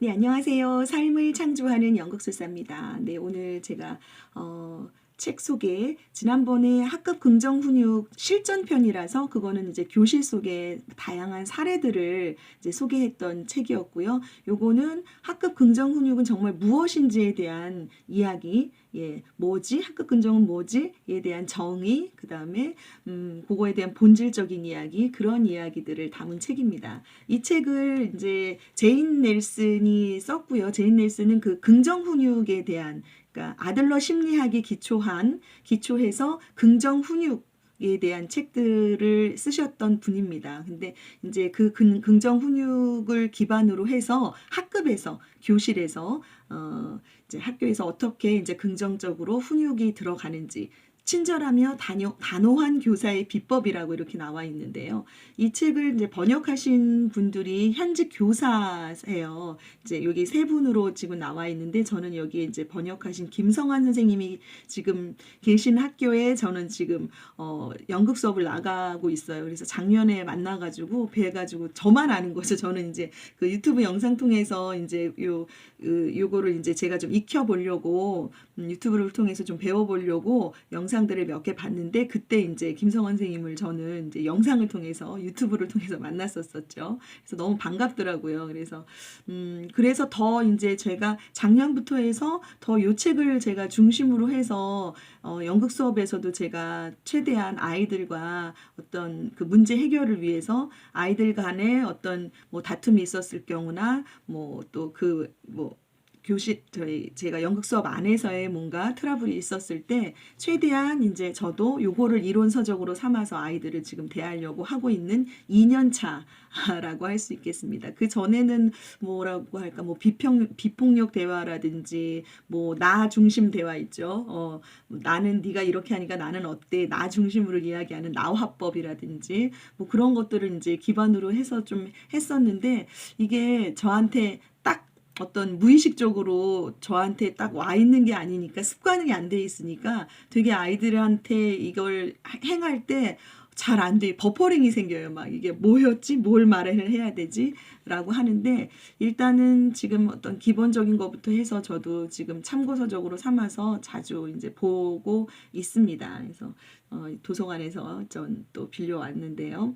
네, 안녕하세요. 삶을 창조하는 연극술사입니다. 네, 오늘 제가 책 소개, 지난번에 학급 긍정훈육 실전편이라서 그거는 이제 교실 속의 다양한 사례들을 이제 소개했던 책이었고요. 요거는 학급 긍정훈육은 정말 무엇인지에 대한 이야기, 예, 뭐지? 학급 긍정은 뭐지?에 대한 정의, 그 다음에 그거에 대한 본질적인 이야기, 그런 이야기들을 담은 책입니다. 이 책을 이제 제인 넬슨이 썼고요. 제인 넬슨은 그 긍정 훈육에 대한, 그러니까 아들러 심리학에 기초해서 긍정 훈육에 대한 책들을 쓰셨던 분입니다. 근데 이제 그 긍정 훈육을 기반으로 해서 학급에서, 교실에서 이제 학교에서 어떻게 이제 긍정적으로 훈육이 들어가는지, 친절하며 단호한 교사의 비법이라고 이렇게 나와 있는데요. 이 책을 이제 번역하신 분들이 현직 교사세요. 이제 여기 세 분으로 지금 나와 있는데, 저는 여기 이제 번역하신 김성환 선생님이 지금 계신 학교에 저는 지금 연극 수업을 나가고 있어요. 그래서 작년에 만나가지고 뵈가지고 저만 아는 거죠. 저는 이제 그 유튜브 영상 통해서 이제 요거를 이제 제가 좀 익혀보려고 유튜브를 통해서 좀 배워보려고 영상들을 몇 개 봤는데, 그때 이제 김성원 선생님을 저는 이제 영상을 통해서, 유튜브를 통해서 만났었었죠. 그래서 너무 반갑더라고요. 그래서 더 이제 제가 작년부터 해서 더 요 책을 제가 중심으로 해서 연극 수업에서도 제가 최대한 아이들과 어떤 그 문제 해결을 위해서 아이들 간에 어떤 뭐 다툼이 있었을 경우나 뭐 또 제가 연극 수업 안에서의 뭔가 트러블이 있었을 때 최대한 이제 저도 요거를 이론서적으로 삼아서 아이들을 지금 대하려고 하고 있는 2년 차라고 할 수 있겠습니다. 그 전에는 뭐라고 할까, 뭐 비폭력 대화라든지 뭐 나 중심 대화 있죠. 나는 네가 이렇게 하니까 나는 어때? 나 중심으로 이야기하는 나화법이라든지 뭐 그런 것들을 이제 기반으로 해서 좀 했었는데, 이게 저한테 딱 어떤 무의식적으로 저한테 딱 와 있는 게 아니니까, 습관이 안 돼 있으니까 되게 아이들한테 이걸 행할 때 잘 안 돼. 버퍼링이 생겨요. 막 이게 뭐였지? 뭘 말을 해야 되지? 라고 하는데, 일단은 지금 어떤 기본적인 것부터 해서 저도 지금 참고서적으로 삼아서 자주 이제 보고 있습니다. 그래서 도서관에서 전 또 빌려왔는데요.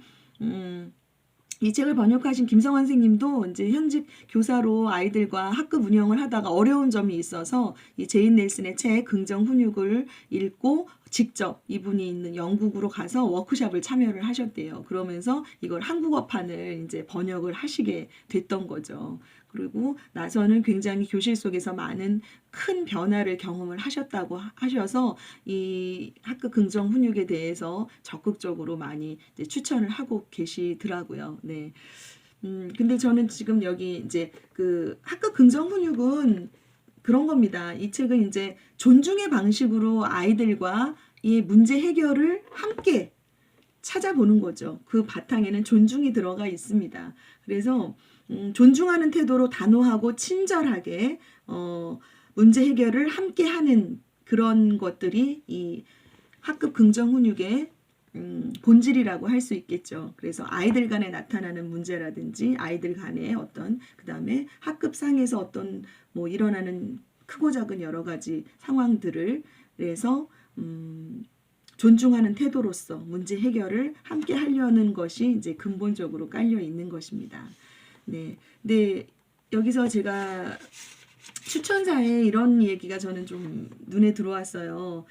이 책을 번역하신 김성환 선생님도 이제 현직 교사로 아이들과 학급 운영을 하다가 어려운 점이 있어서 이 제인 넬슨의 책 긍정 훈육을 읽고 직접 이분이 있는 영국으로 가서 워크숍을 참여를 하셨대요. 그러면서 이걸 한국어판을 이제 번역을 하시게 됐던 거죠. 그리고 나서는 굉장히 교실 속에서 많은 큰 변화를 경험을 하셨다고 하셔서 이 학급 긍정 훈육에 대해서 적극적으로 많이 이제 추천을 하고 계시더라고요. 네. 근데 저는 지금 여기 이제 그 학급 긍정 훈육은 그런 겁니다. 이 책은 이제 존중의 방식으로 아이들과 이 문제 해결을 함께 찾아보는 거죠. 그 바탕에는 존중이 들어가 있습니다. 그래서 존중하는 태도로 단호하고 친절하게 문제 해결을 함께 하는 그런 것들이 이 학급 긍정 훈육의 본질이라고 할 수 있겠죠. 그래서 아이들 간에 나타나는 문제라든지 아이들 간의 어떤, 그다음에 학급 상에서 어떤 뭐 일어나는 크고 작은 여러 가지 상황들을, 그래서 존중하는 태도로서 문제 해결을 함께 하려는 것이 이제 근본적으로 깔려 있는 것입니다. 네. 네. 여기서 제가 추천사에 이런 얘기가 저는 좀 눈에 들어왔어요.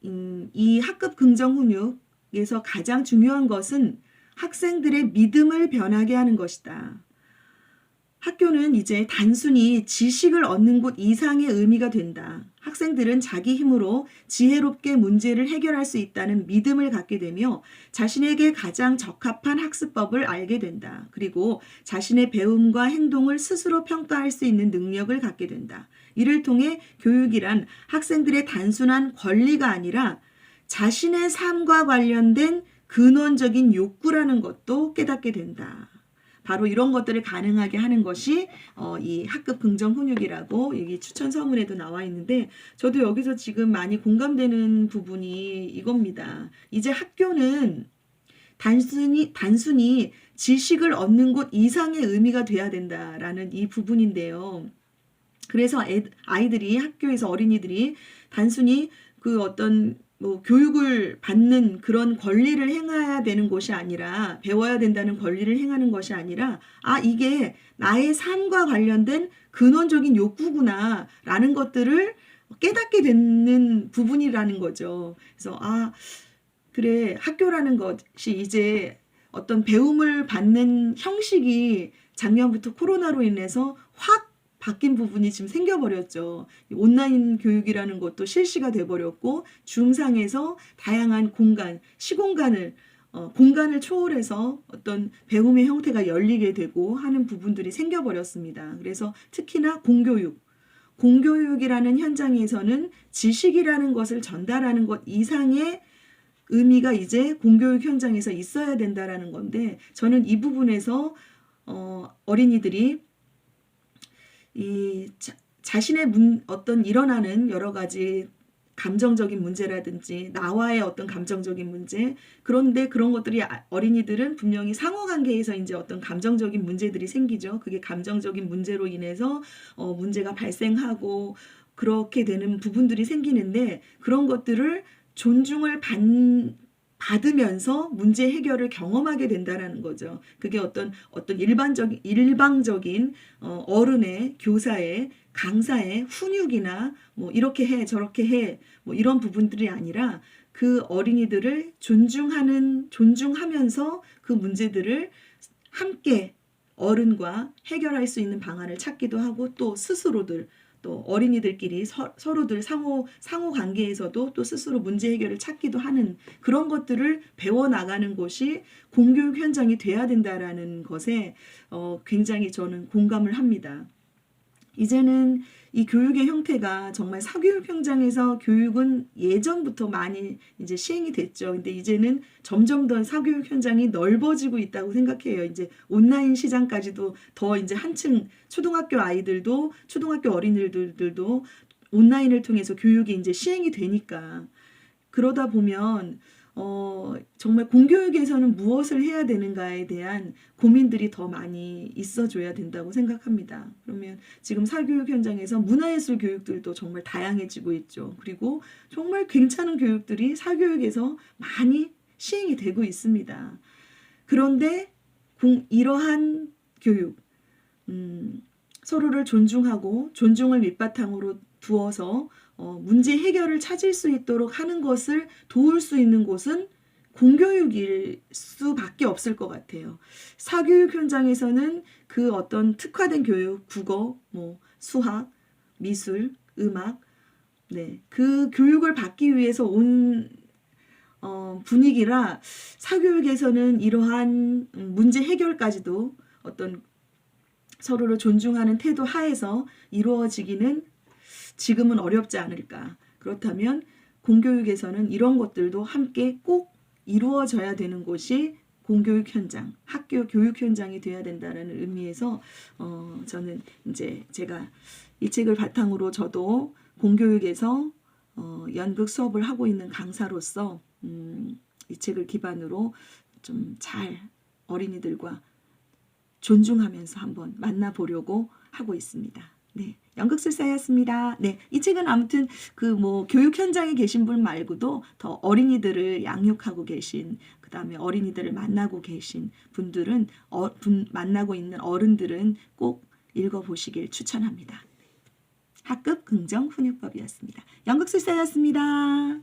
이 학급 긍정 훈육에서 가장 중요한 것은 학생들의 믿음을 변하게 하는 것이다. 학교는 이제 단순히 지식을 얻는 곳 이상의 의미가 된다. 학생들은 자기 힘으로 지혜롭게 문제를 해결할 수 있다는 믿음을 갖게 되며 자신에게 가장 적합한 학습법을 알게 된다. 그리고 자신의 배움과 행동을 스스로 평가할 수 있는 능력을 갖게 된다. 이를 통해 교육이란 학생들의 단순한 권리가 아니라 자신의 삶과 관련된 근원적인 욕구라는 것도 깨닫게 된다. 바로 이런 것들을 가능하게 하는 것이 이 학급 긍정 훈육이라고 여기 추천 서문에도 나와 있는데, 저도 여기서 지금 많이 공감되는 부분이 이겁니다. 이제 학교는 단순히 지식을 얻는 것 이상의 의미가 돼야 된다라는 이 부분인데요. 그래서 아이들이 학교에서 어린이들이 단순히 그 어떤 뭐 교육을 받는 그런 권리를 행해야 되는 것이 아니라 배워야 된다는 권리를 행하는 것이 아니라 이게 나의 삶과 관련된 근원적인 욕구구나라는 것들을 깨닫게 되는 부분이라는 거죠. 그래서 그래, 학교라는 것이 이제 어떤 배움을 받는 형식이 작년부터 코로나로 인해서 확 바뀐 부분이 지금 생겨버렸죠. 온라인 교육이라는 것도 실시가 돼버렸고 중상에서 다양한 공간, 시공간을 공간을 초월해서 어떤 배움의 형태가 열리게 되고 하는 부분들이 생겨버렸습니다. 그래서 특히나 공교육이라는 현장에서는 지식이라는 것을 전달하는 것 이상의 의미가 이제 공교육 현장에서 있어야 된다라는 건데, 저는 이 부분에서 어린이들이 이 자신의 어떤 일어나는 여러 가지 감정적인 문제라든지 나와의 어떤 감정적인 문제, 그런데 그런 것들이 어린이들은 분명히 상호관계에서 이제 어떤 감정적인 문제들이 생기죠. 그게 감정적인 문제로 인해서 문제가 발생하고 그렇게 되는 부분들이 생기는데, 그런 것들을 존중을 받으면서 문제 해결을 경험하게 된다라는 거죠. 그게 어떤 일방적인 어른의, 교사의, 강사의 훈육이나 뭐 이렇게 해 저렇게 해 뭐 이런 부분들이 아니라 그 어린이들을 존중하면서 그 문제들을 함께 어른과 해결할 수 있는 방안을 찾기도 하고, 또 스스로들, 또 어린이들끼리 서로들 상호 관계에서도 또 스스로 문제 해결을 찾기도 하는 그런 것들을 배워나가는 것이 공교육 현장이 돼야 된다라는 것에 굉장히 저는 공감을 합니다. 이제는 이 교육의 형태가 정말 사교육 현장에서 교육은 예전부터 많이 이제 시행이 됐죠. 근데 이제는 점점 더 사교육 현장이 넓어지고 있다고 생각해요. 이제 온라인 시장까지도 더 이제 한층 초등학교 어린이들도 온라인을 통해서 교육이 이제 시행이 되니까, 그러다 보면 정말 공교육에서는 무엇을 해야 되는가에 대한 고민들이 더 많이 있어줘야 된다고 생각합니다. 그러면 지금 사교육 현장에서 문화예술 교육들도 정말 다양해지고 있죠. 그리고 정말 괜찮은 교육들이 사교육에서 많이 시행이 되고 있습니다. 그런데 이러한 교육, 서로를 존중하고 존중을 밑바탕으로 두어서 문제 해결을 찾을 수 있도록 하는 것을 도울 수 있는 곳은 공교육일 수밖에 없을 것 같아요. 사교육 현장에서는 그 어떤 특화된 교육, 국어, 수학, 미술, 음악, 그 교육을 받기 위해서 온 분위기라, 사교육에서는 이러한 문제 해결까지도 어떤 서로를 존중하는 태도 하에서 이루어지기는 지금은 어렵지 않을까. 그렇다면 공교육에서는 이런 것들도 함께 꼭 이루어져야 되는 곳이 공교육 현장, 학교 교육 현장이 되어야 된다는 의미에서 저는 이제 제가 이 책을 바탕으로 저도 공교육에서 연극 수업을 하고 있는 강사로서 이 책을 기반으로 좀 잘 어린이들과 존중하면서 한번 만나보려고 하고 있습니다. 네, 연극술사였습니다. 네, 이 책은 아무튼 교육 현장에 계신 분 말고도 더 어린이들을 양육하고 계신, 그 다음에 어린이들을 만나고 계신 분들은 만나고 있는 어른들은 꼭 읽어보시길 추천합니다. 학급 긍정 훈육법이었습니다. 연극술사였습니다.